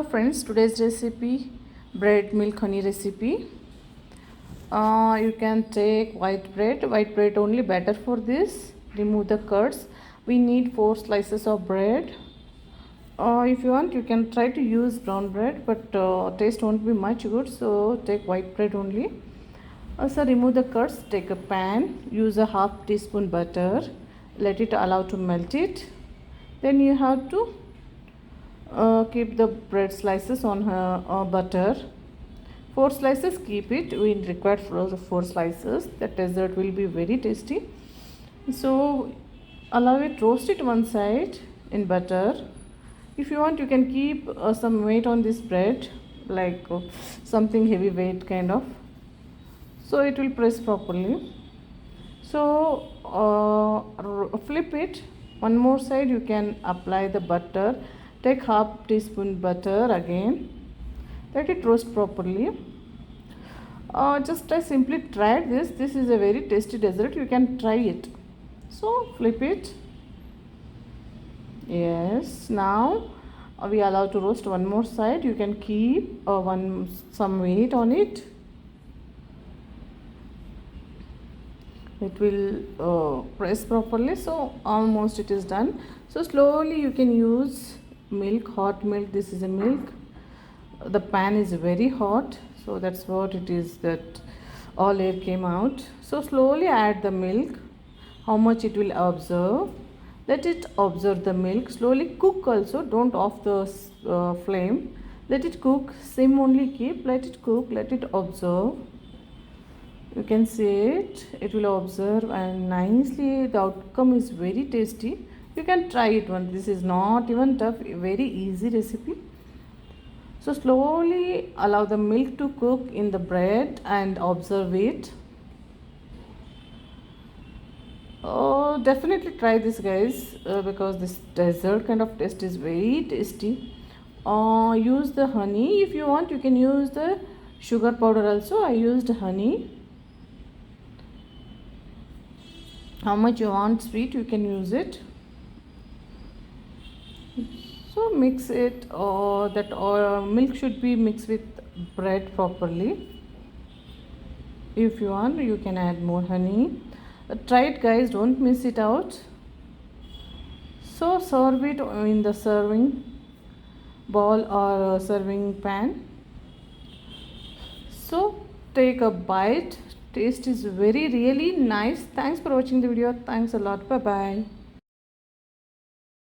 friends, today's recipe bread milk honey recipe. You can take white bread only better for this. Remove the curds. We need 4 slices of bread. If you want, you can try to use brown bread, but taste won't be much good, so take white bread only. So remove the curds. Take a pan, use a half teaspoon butter, let it allow to melt it. Then you have to keep the bread slices on her butter. 4 slices, keep it. We require 4 slices. The dessert will be very tasty. So allow it, roast it one side in butter. If you want, you can keep some weight on this bread, like something heavy weight kind of, so it will press properly. So flip it one more side. You can apply the butter. Take half teaspoon butter again. Let it roast properly. Just simply try this. This is a very tasty dessert. You can try it. So flip it. Yes. Now we allow to roast one more side. You can keep some weight on it. It will press properly. So almost it is done. So slowly you can use milk, hot milk. This is a milk. The pan is very hot, so that's what it is, that all air came out. So slowly add the milk. How much it will absorb, let it absorb the milk. Slowly cook also, don't off the flame. Let it cook, sim only keep, let it cook, let it absorb. You can see it will observe, and nicely the outcome is very tasty. You can try it once. This is not even tough, very easy recipe. So slowly allow the milk to cook in the bread and observe it. Oh, definitely try this, guys, because this dessert kind of taste is very tasty. Use the honey. If you want, you can use the sugar powder also. I used honey. How much you want sweet, you can use it. So mix it, that milk should be mixed with bread properly. If you want, you can add more honey. Try it, guys, don't miss it out. So serve it in the serving bowl or serving pan. So take a bite. Taste is very really nice. Thanks for watching the video. Thanks a lot. Bye bye.